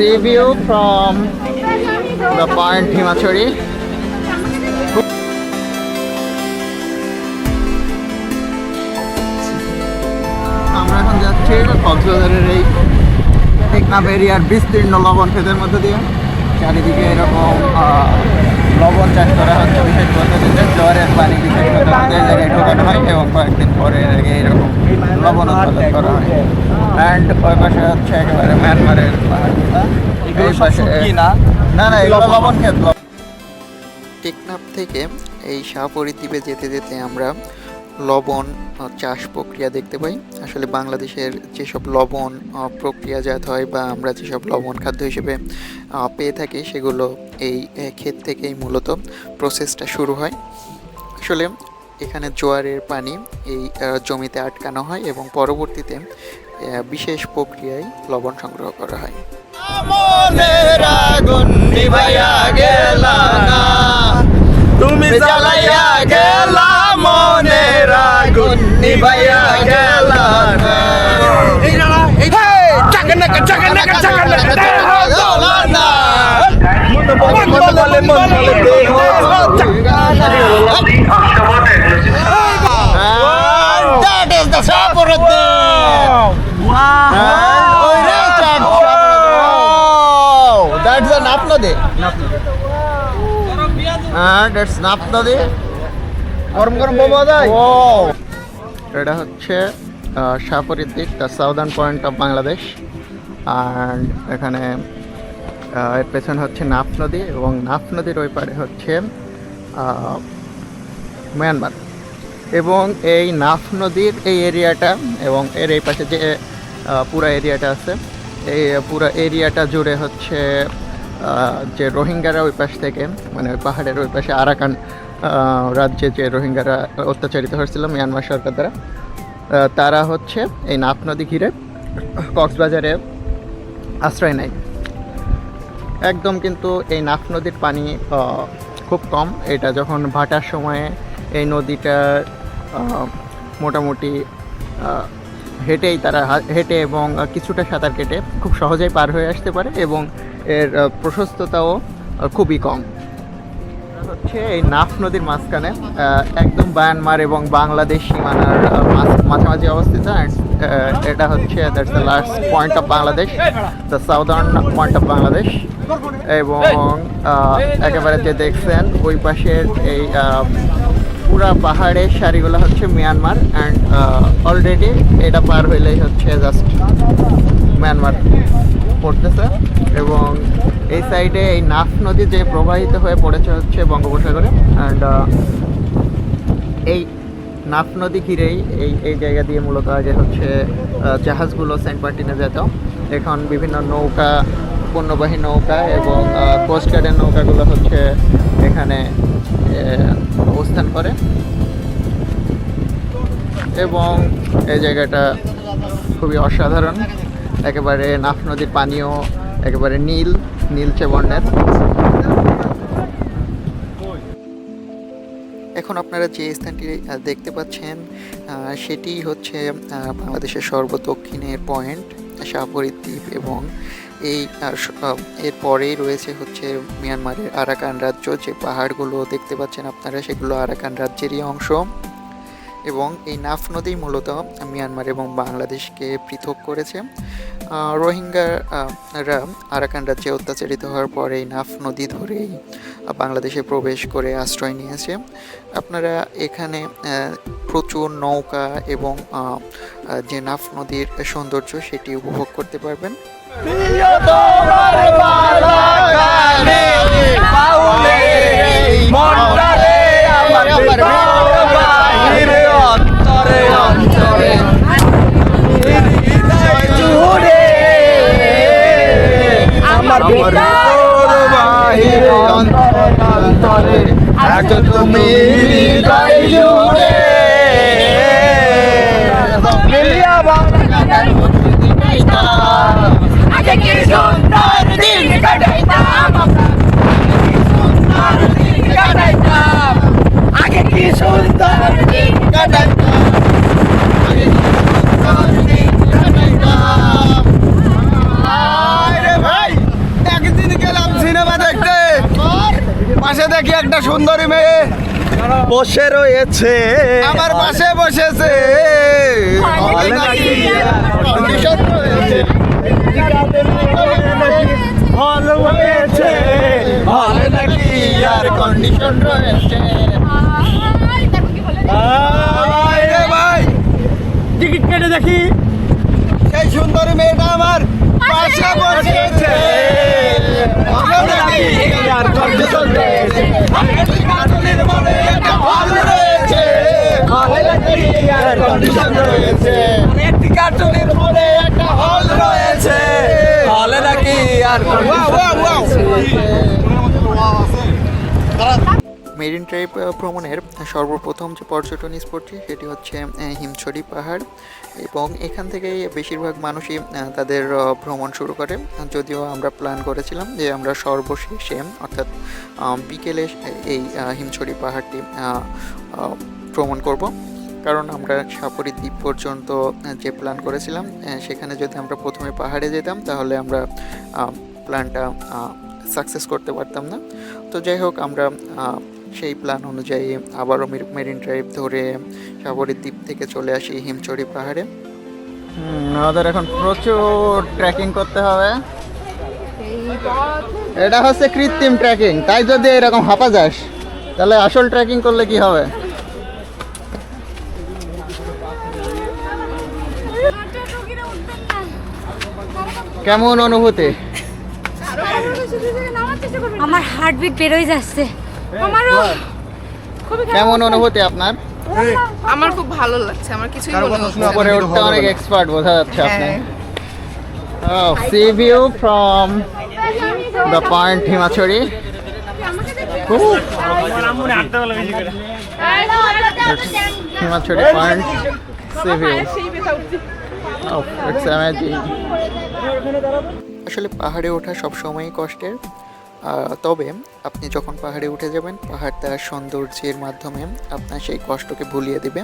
sea view from the point Himachari. আমরা এখন যাচ্ছি কক্সবাজারের এই টেকনাফ এরিয়ার বিস্তীর্ণ লবণ ক্ষেতের মধ্যে দিয়ে। চারিদিকে এরকম লবণ চাষ করা হচ্ছে বিশেষ পদ্ধতিতে। জ্বরের পানি বিশেষ পদ্ধতিতে এই জায়গায় ঢোকানো হয় এবং কয়েকদিন পরে এইরকম লবণ উৎপাদন করা হয়। অ্যান্ড ওই পাশে হচ্ছে একেবারে মিয়ানমারের পাহাড়গুলা। এই পাশে না না এগুলো লবণ ক্ষেত। টেকনাফ থেকে এই শাহপরী দ্বীপে যেতে যেতে আমরা লবণ চাষ প্রক্রিয়া দেখতে পাই। আসলে বাংলাদেশের যেসব লবণ প্রক্রিয়াজাত হয় বা আমরা যেসব লবণ খাদ্য হিসেবে পেয়ে থাকি সেগুলো এই ক্ষেত থেকেই মূলত প্রসেসটা শুরু হয়। আসলে এখানে জোয়ারের পানি এই জমিতে আটকানো হয় এবং পরবর্তীতে বিশেষ প্রক্রিয়ায় লবণ সংগ্রহ করা হয়। তুমি জ্বালাইয়া গেলা মনের আগুন নিভাইয়া গেলা না। That is the Sapuraddi. That's the Napnadi. That's Napnadi. গরম গরম বাবা যায়। এটা হচ্ছে শাহপরী দ্বীপ, the southern point of Bangladesh. And এখানে এর পেছনে হচ্ছে নাফ নদী এবং নাফ নদীর ওই পারে হচ্ছে মিয়ানমার। এবং এই নাফ নদীর এই এরিয়াটা এবং এর এই পাশে যে পুরো এরিয়াটা আছে, এই পুরো এরিয়াটা জুড়ে হচ্ছে যে রোহিঙ্গারা ওই পাশ থেকে, মানে ওই পাহাড়ের ওই পাশে আরাকান রাজ্যে যে রোহিঙ্গারা অত্যাচারিত হয়েছিল মিয়ানমার সরকার দ্বারা, তারা হচ্ছে এই নাফ নদী ঘিরে কক্সবাজারে আশ্রয় নেয়। একদম কিন্তু এই নাফ নদীর পানি খুব কম। এটা যখন ভাটার সময়ে এই নদীটা মোটামুটি হেঁটেই তারা হেঁটে এবং কিছুটা সাঁতার কেটে খুব সহজেই পার হয়ে আসতে পারে এবং এর প্রশস্ততাও খুবই কম। হচ্ছে এই নাফ নদীর মাঝখানে একদম মায়ানমার এবং বাংলাদেশ সীমানার মাঝামাঝি অবস্থিত। এটা হচ্ছে that's the last point of Bangladesh, the southern point of Bangladesh. এবং একেবারে যে দেখছেন ওই পাশের এই পুরা পাহাড়ের সারিগুলো হচ্ছে মিয়ানমার। অ্যান্ড অলরেডি এটা পার হইলেই হচ্ছে জাস্ট মিয়ানমার পড়তেছে। এবং এই সাইডে এই নাফ নদী যে প্রবাহিত হয়ে পড়েছে হচ্ছে বঙ্গোপসাগরে। অ্যান্ড এই নাফ নদী ঘিরেই এই জায়গা দিয়ে মূলত আগে হচ্ছে জাহাজগুলো সেন্ট মার্টিনে যেত। এখন বিভিন্ন নৌকা, পণ্যবাহী নৌকা এবং কোস্টগার্ডের নৌকাগুলো হচ্ছে এখানে অবস্থান করে। এবং এই জায়গাটা খুবই অসাধারণ। একেবারে নাফ নদীর পানিও একেবারে নীলচে বর্ণের। এখন আপনারা যে স্থানটি দেখতে পাচ্ছেন সেটি হচ্ছে বাংলাদেশের সর্বদক্ষিণের পয়েন্ট শাহপরী দ্বীপ। এবং এর পরেই রয়েছে হচ্ছে মিয়ানমারের আরাকান রাজ্য। যে পাহাড়গুলো দেখতে পাচ্ছেন আপনারা সেগুলো আরাকান রাজ্যেরই অংশ। এবং এই নাফ নদী মূলত মিয়ানমার এবং বাংলাদেশকে পৃথক করেছে। রোহিঙ্গারা আরাকান রাজ্যে অত্যাচারিত হওয়ার পরে এই নাফ নদী ধরেই বাংলাদেশে প্রবেশ করে আশ্রয় নিয়েছে। আপনারা এখানে প্রচুর নৌকা এবং যে নাফ নদীর সৌন্দর্য সেটি উপভোগ করতে পারবেন। তুমি আগে কি সুন্দর দিন কাটাইতাম, আগে কি সুন্দর দিন কাটাইতাম। ভাই সুন্দরী মেয়ে বসে রয়েছে আমার পাশে বসেছে হলে নাকি কন্ডিশন রয়েছে হল হয়েছে হলে নাকি আর কন্ডিশন রয়েছে আয় রে ভাই টিকিট কেটে দেখি সেই সুন্দরী মেয়েটা আমার পাশে বসেছে হলে নাকি আর কন্ডিশন রয়েছে কাটলির মনে একটা হল রয়েছে হলে নাকি আর কন্ডিশন রয়েছে একটি কাটলির মনে একটা হল রয়েছে হলে নাকি আর মেরিন ড্রাইভ ভ্রমণের সর্বপ্রথম যে পর্যটন স্পটটি সেটি হচ্ছে হিমছড়ি পাহাড় এবং এখান থেকেই বেশিরভাগ মানুষই তাদের ভ্রমণ শুরু করে। যদিও আমরা প্ল্যান করেছিলাম যে আমরা সর্বশেষে অর্থাৎ বিকেলে এই হিমছড়ি পাহাড়টি ভ্রমণ করব, কারণ আমরা সাপুরি দ্বীপ পর্যন্ত যে প্ল্যান করেছিলাম সেখানে যদি আমরা প্রথমে পাহাড়ে যেতাম তাহলে আমরা প্ল্যানটা সাকসেস করতে পারতাম না। তো যাই হোক, আমরা সেই প্ল্যান অনুযায়ী আবারও মেরিন ড্রাইভ ধরে সাগরের দ্বীপ থেকে চলে আসি হিমছড়ি পাহাড়ে। আমাদের এখন প্রচুর ট্রেকিং করতে হবে। এটা হচ্ছে কৃত্রিম ট্রেকিং, তাই যদি এরকম হাঁপা যাস তাহলে আসল ট্রেকিং করলে কি হবে? কেমন অনুভূতি? আমার হার্টবিট বেরোয় যাচ্ছে। আমারও খুবই কেমন অনুভূতি আপনার? আমার খুব ভালো লাগছে, আমার কিছুই মনে হচ্ছে না। উপরে উঠতে অনেক এক্সপার্ট বোঝা যাচ্ছে আপনি। Sea view from the point Himchari. Himchari point sea view. It's amazing. আসলে পাহাড়ে ওঠা সবসময়ই কষ্টের, তবে আপনি যখন পাহাড়ে উঠে যাবেন পাহাড় তার সৌন্দর্যের মাধ্যমে আপনার সেই কষ্টকে ভুলিয়ে দেবে।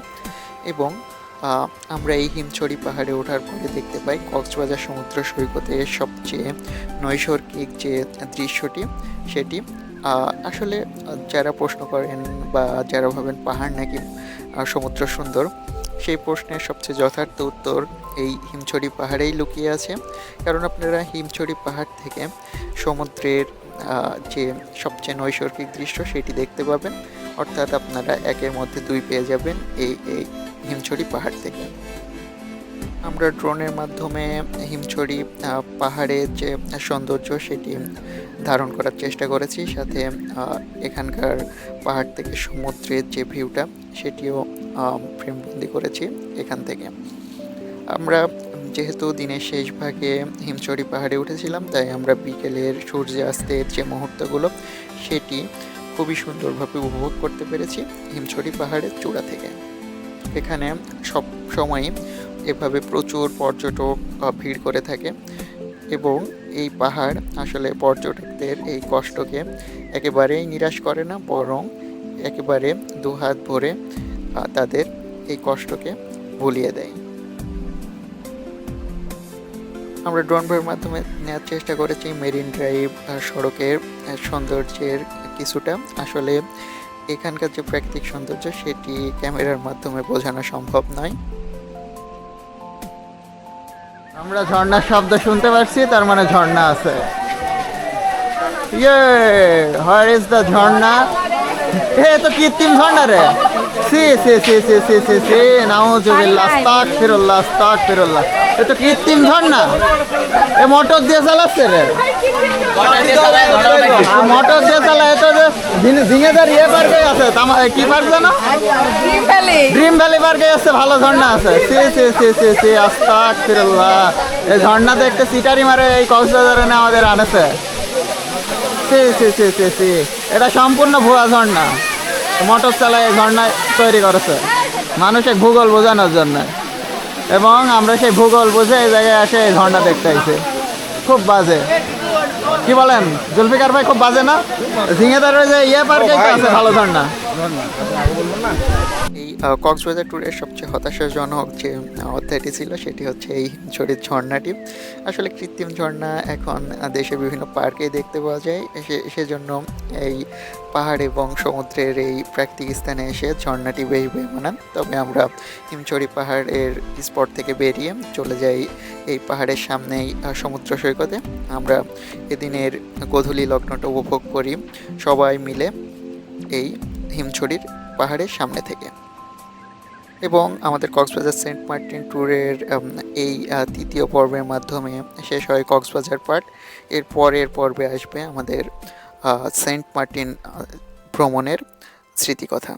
এবং আমরা এই হিমছড়ি পাহাড়ে ওঠার পরে দেখতে পাই কক্সবাজার সমুদ্র সৈকতের সবচেয়ে নৈসর্গিক যে দৃশ্যটি সেটি। আসলে যারা প্রশ্ন করেন বা যারা ভাবেন পাহাড় নাকি সমুদ্র সুন্দর, সেই প্রশ্নের সবচেয়ে যথার্থ উত্তর এই হিমছড়ি পাহাড়েই লুকিয়ে আছে। কারণ আপনারা হিমছড়ি পাহাড় থেকে সমুদ্রের যে সবচেয়ে নৈসর্গিক দৃশ্য সেটি দেখতে পাবেন, অর্থাৎ আপনারা একের মধ্যে দুই পেয়ে যাবেন এই হিমছড়ি পাহাড় থেকে। আমরা ড্রোনের মাধ্যমে হিমছড়ি পাহাড়ের যে সৌন্দর্য সেটি ধারণ করার চেষ্টা করেছি, সাথে এখানকার পাহাড় থেকে সমুদ্রের যে ভিউটা সেটিও ফ্রেমবন্দি করেছি এখান থেকে। আমরা যেহেতু দিনের শেষ ভাগে হিমছড়ি পাহাড়ে উঠেছিলাম, তাই আমরা বিকেলের সূর্যাস্তের যে মুহূর্তগুলো সেটি খুবই সুন্দরভাবে উপভোগ করতে পেরেছি হিমছড়ি পাহাড়ের চূড়া থেকে। এখানে সব সময়ই এভাবে প্রচুর পর্যটক ভিড় করে থাকে এবং এই পাহাড় আসলে পর্যটকদের এই কষ্টকে একেবারেই নিরাশ করে না, বরং একেবারে দুহাত ভরে তাদের এই কষ্টকে ভুলিয়ে দেয়। আমরা ড্রোন ভয়ের মাধ্যমে নেওয়ার চেষ্টা করেছি মেরিন ড্রাইভ সড়কের সৌন্দর্যের কিছুটা। আসলে এখানকার যে প্রাকৃতিক সৌন্দর্য সেটি ক্যামেরার মাধ্যমে বোঝানো সম্ভব নয়। আমরা ঝর্ণার শব্দ শুনতে পাচ্ছি, তার মানে ঝর্ণা আছে। ইয়ে, হোয়ার ইজ দ্য ঝর্ণা? এ তো কৃত্রিম ঝর্ণা রে। সি সি সি সি সি সি সি নাউজুবিল্লাহ, আস্তাগফিরুল্লাহ আস্তাগফিরুল্লাহ। এ তো কৃত্রিম ঝর্ণা। এ মোটর দিয়ে চালাচ্ছে রে, মোটর দিয়ে চালায়। এ তো ঝিঙেদার ইয়ে পার্কে আছে, কি পার্ক জানো? ড্রিম ভ্যালি পার্কে আছে, ভালো ঝর্ণা আছে। সি সি সি সি সি আস্তাগফিরুল্লাহ। এই ঝর্ণা দেখতে সিটারি মারে এই কক্সবাজারে না আমাদের আনেছে। সি সি সি সি সি এটা সম্পূর্ণ ভুয়া ঝর্ণা, মোটর চালায় ঝর্ণা তৈরি করেছে মানুষের ভূগোল বোঝানোর জন্য। এবং আমরা সেই ভূগোল বুঝে এই জায়গায় এসে এই ঝর্ণা দেখতে আইছি। খুব বাজে, কি বলেন জুলফিকার ভাই? খুব বাজে না? ঝিঙেদারের যে ইয়ে পার্কে আছে ভালো ঝর্ণা। এই কক্সবাজার ট্যুরের সবচেয়ে হতাশাজনক যে অধ্যায়টি ছিল সেটি হচ্ছে এই হিমছড়ির ঝর্ণাটি। আসলে কৃত্রিম ঝর্ণা এখন দেশের বিভিন্ন পার্কেই দেখতে পাওয়া যায়, সেজন্য এই পাহাড় এবং সমুদ্রের এই প্রাকৃতিক স্থানে এসে ঝর্ণাটি বেশ বেমানান। তবে আমরা হিমছড়ি পাহাড়ের স্পট থেকে বেরিয়ে চলে যাই এই পাহাড়ের সামনেই সমুদ্র সৈকতে। আমরা এদিনের গোধূলি লগ্নটা উপভোগ করি সবাই মিলে এই হিমছড়ির পাহাড়ের সামনে থেকে। এবং আমাদের কক্সবাজার সেন্ট মার্টিন ট্যুরের এই তৃতীয় পর্বের মাধ্যমে শেষ হয় কক্সবাজার পার্ট। এর পরের পর্বে আসবে আমাদের সেন্ট মার্টিন ভ্রমণের স্মৃতিকথা।